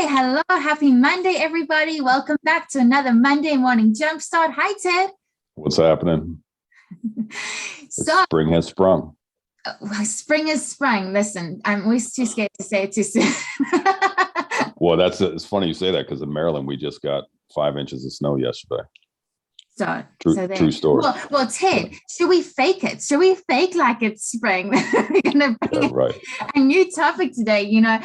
hello. Happy Monday, everybody. Welcome back to another Monday morning Jumpstart. Hi, Ted. What's happening? Spring has sprung. Spring has sprung. Listen, I'm always too scared to say it too soon. Well, it's funny you say that because in Maryland, we just got 5 inches of snow yesterday. True story. Well, Ted, should we fake it? Should we fake like it's spring? We're going to bring a new topic today. You know,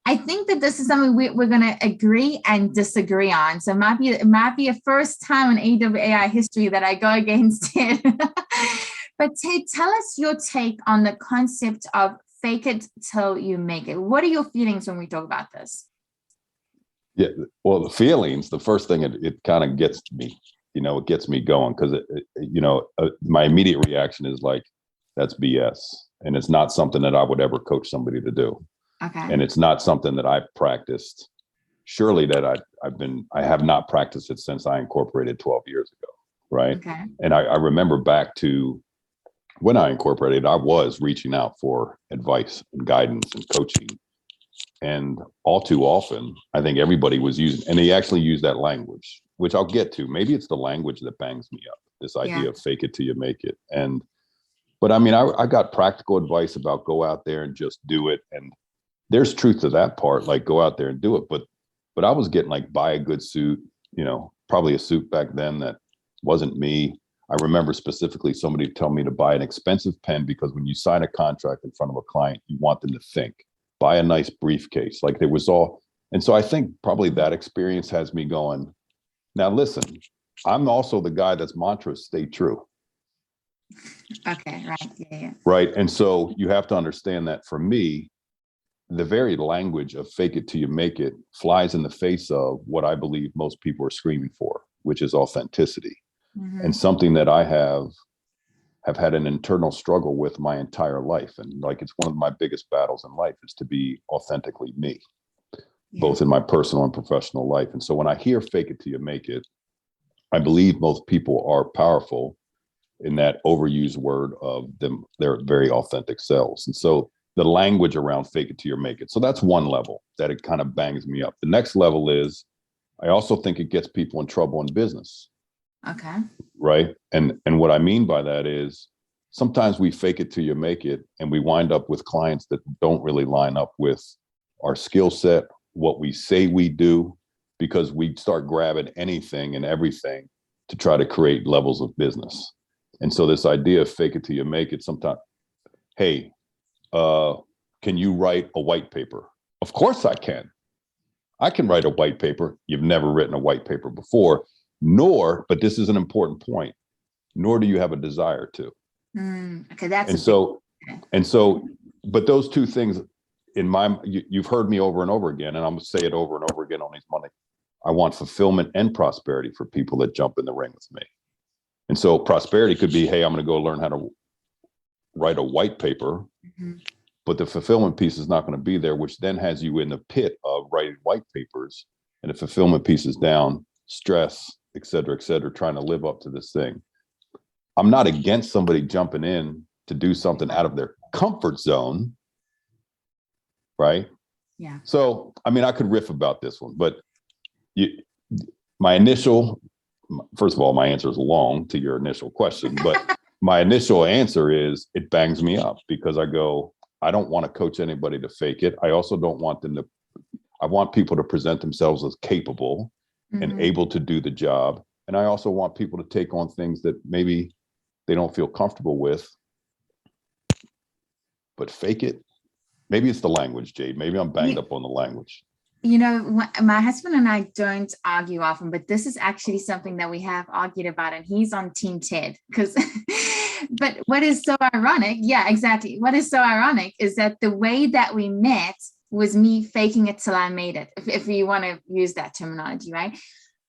I think that this is something we're going to agree and disagree on. So it might be a first time in AWAI history that I go against Ted. But Ted, tell us your take on the concept of fake it till you make it. What are your feelings when we talk about this? Yeah, well, the feelings, the first thing, it kind of gets me. You know, it gets me going because, my immediate reaction is like, that's BS. And it's not something that I would ever coach somebody to do. Okay. And it's not something that I've practiced. Surely that I have not practiced it since I incorporated 12 years ago. Right. Okay. And I remember back to when I incorporated, I was reaching out for advice and guidance and coaching. And all too often, I think everybody was using, and they actually use that language, which I'll get to. Maybe it's the language that bangs me up, this idea of fake it till you make it. But I mean, I got practical advice about go out there and just do it. And there's truth to that part, like go out there and do it. But I was getting like, buy a good suit, probably a suit back then that wasn't me. I remember specifically somebody tell me to buy an expensive pen because when you sign a contract in front of a client, you want them to think. Buy a nice briefcase. Like there was all. And so I think probably that experience has me going, now listen, I'm also the guy that's mantra, stay true. Okay, right. Yeah. Right. And so you have to understand that for me, the very language of fake it till you make it flies in the face of what I believe most people are screaming for, which is authenticity. Mm-hmm. And something that I have had an internal struggle with my entire life. And like, it's one of my biggest battles in life is to be authentically me, both in my personal and professional life. And so when I hear fake it till you make it, I believe most people are powerful in that overused word of their very authentic selves. And so the language around fake it till you make it. So that's one level that it kind of bangs me up. The next level is, I also think it gets people in trouble in business. Okay. Right. And what I mean by that is sometimes we fake it till you make it and we wind up with clients that don't really line up with our skill set, what we say we do, because we start grabbing anything and everything to try to create levels of business. And so this idea of fake it till you make it, sometimes, hey, can you write a white paper? Of course I can. I can write a white paper. You've never written a white paper before. But this is an important point, nor do you have a desire to. Okay, that's but those two things you've heard me over and over again, and I'm gonna say it over and over again on these Monday. I want fulfillment and prosperity for people that jump in the ring with me. And so prosperity could be, hey, I'm gonna go learn how to write a white paper, but the fulfillment piece is not gonna be there, which then has you in the pit of writing white papers, and the fulfillment piece is down, stress, et cetera, trying to live up to this thing. I'm not against somebody jumping in to do something out of their comfort zone, right? Yeah. So, I mean, I could riff about this one, but first of all, my answer is long to your initial question, but my initial answer is it bangs me up because I go, I don't want to coach anybody to fake it. I also don't want I want people to present themselves as capable and able to do the job. And I also want people to take on things that maybe they don't feel comfortable with, but fake it. Maybe it's the language, Jade. Maybe I'm banged up on the language. You know, my husband and I don't argue often, but this is actually something that we have argued about, and he's on Team Ted. But what is so ironic? Yeah, exactly. What is so ironic is that the way that we met was me faking it till I made it, if you want to use that terminology, right?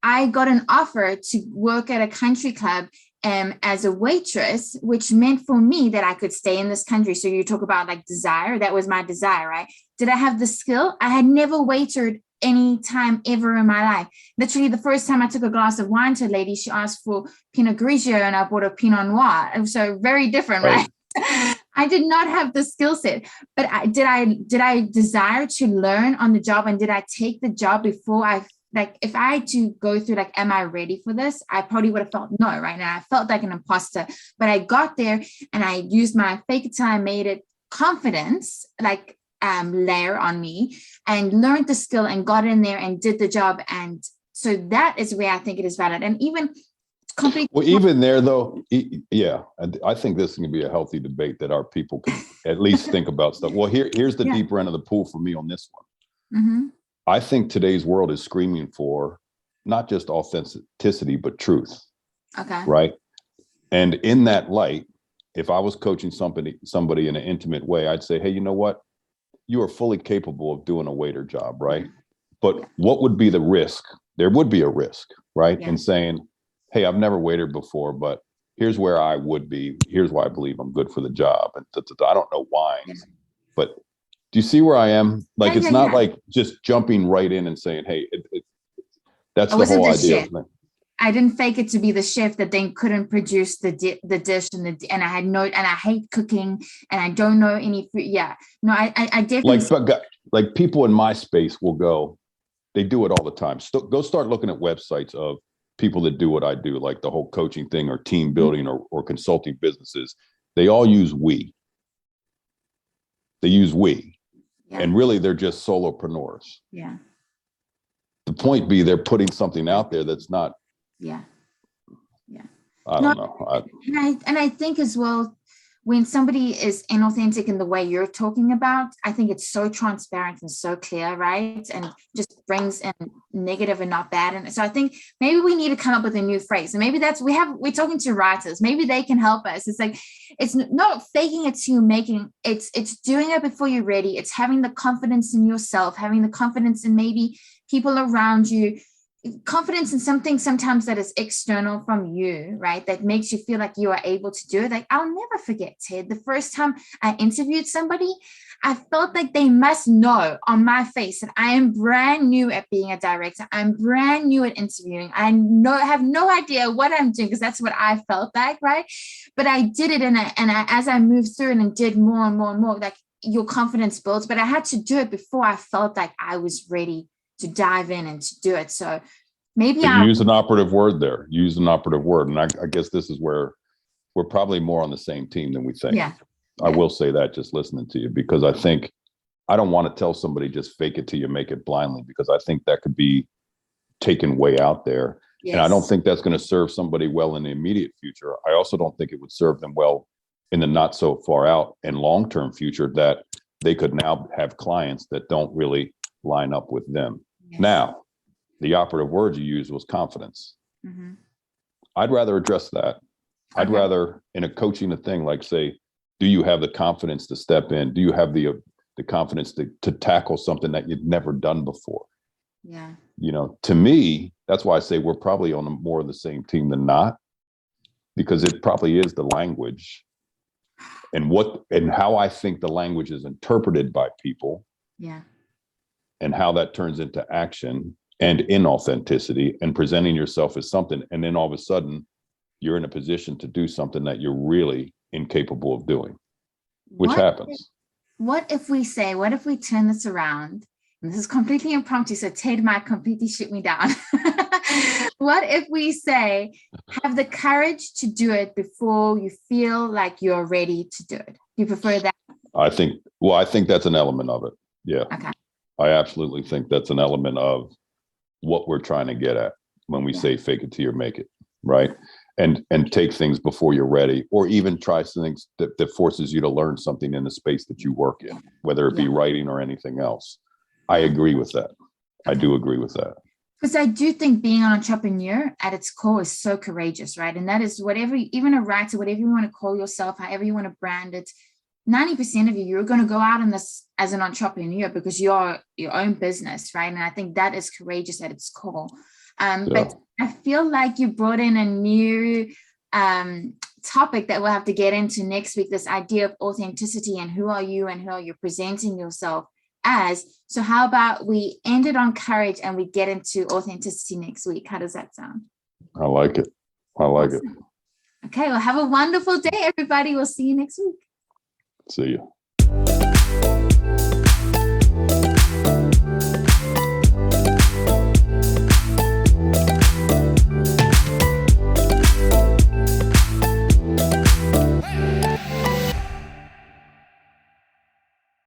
I got an offer to work at a country club as a waitress, which meant for me that I could stay in this country. So you talk about like desire, that was my desire, right? Did I have the skill? I had never waitered any time ever in my life. Literally the first time I took a glass of wine to a lady, she asked for Pinot Grigio and I bought a Pinot Noir. And so very different, right? I did not have the skill set, but did I desire to learn on the job, and did I take the job before if I had to go through am I ready for this? I probably would have felt no, right now. I felt like an imposter, but I got there and I used my fake it till I made it confidence, layer on me, and learned the skill and got in there and did the job. And so that is where I think it is valid. And even even there though, yeah, I think this can be a healthy debate that our people can at least think about stuff. Well, here's the deeper end of the pool for me on this one. Mm-hmm. I think today's world is screaming for not just authenticity, but truth. Okay. Right. And in that light, if I was coaching somebody in an intimate way, I'd say, hey, you know what? You are fully capable of doing a waiter job, right? But what would be the risk? There would be a risk, right? In saying, hey, I've never waited before, but here's where I would be. Here's why I believe I'm good for the job. And I don't know wines, but do you see where I am? It's not like just jumping right in and saying, hey, that's the whole idea. I didn't fake it to be the chef that then couldn't produce the dish, and I hate cooking and I don't know any food. Yeah, no, I definitely like people in my space will go, they do it all the time. Go start looking at websites of people that do what I do, like the whole coaching thing or team building or consulting businesses. They all use we. They use we. Yeah. And really they're just solopreneurs. Yeah. The point be they're putting something out there that's not. Yeah. I don't know. And I think as well, when somebody is inauthentic in the way you're talking about, I think it's so transparent and so clear, right? And just brings in negative and not bad. And so I think maybe we need to come up with a new phrase. And maybe we're talking to writers. Maybe they can help us. It's not faking it to making it's doing it before you're ready. It's having the confidence in yourself, having the confidence in maybe people around you, confidence in something sometimes that is external from you, right? That makes you feel like you are able to do it. I'll never forget, Ted, the first time I interviewed somebody, I felt like they must know on my face that I am brand new at being a director. I'm brand new at interviewing. I have no idea what I'm doing, because that's what I felt like, right? But I did it, and as I moved through it and did more and more and more, your confidence builds. But I had to do it before I felt like I was ready to dive in and to do it. So maybe I use an operative word there. Use an operative word. And I guess this is where we're probably more on the same team than we think. Yeah. I will say that just listening to you, because I think I don't want to tell somebody just fake it till you make it blindly, because I think that could be taken way out there. Yes. And I don't think that's going to serve somebody well in the immediate future. I also don't think it would serve them well in the not so far out and long-term future, that they could now have clients that don't really line up with them. Yes. Now, the operative word you used was confidence. Mm-hmm. I'd rather address that. Okay. I'd rather, in a coaching thing, say, do you have the confidence to step in? Do you have the confidence to tackle something that you've never done before? Yeah. To me, that's why I say we're probably on more of the same team than not, because it probably is the language and how I think the language is interpreted by people. Yeah. And how that turns into action and inauthenticity and presenting yourself as something. And then all of a sudden you're in a position to do something that you're really incapable of doing, which happens. What if we turn this around? And this is completely impromptu, so Ted might completely shoot me down. What if we say, have the courage to do it before you feel like you're ready to do it? Do you prefer that? I think that's an element of it. Yeah. Okay. I absolutely think that's an element of what we're trying to get at when we say fake it till you make it, right? And take things before you're ready, or even try things that forces you to learn something in the space that you work in, whether it be writing or anything else. I agree with that. I do agree with that. Because I do think being an entrepreneur at its core is so courageous, right? And that is even a writer, whatever you want to call yourself, however you want to brand it, 90% of you're going to go out in this as an entrepreneur because you're your own business, right? And I think that is courageous at its core. But I feel like you brought in a new topic that we'll have to get into next week, this idea of authenticity and who are you and who are you presenting yourself as. So how about we end it on courage and we get into authenticity next week? How does that sound? I like it. I like it. Okay, well, have a wonderful day, everybody. We'll see you next week. See you.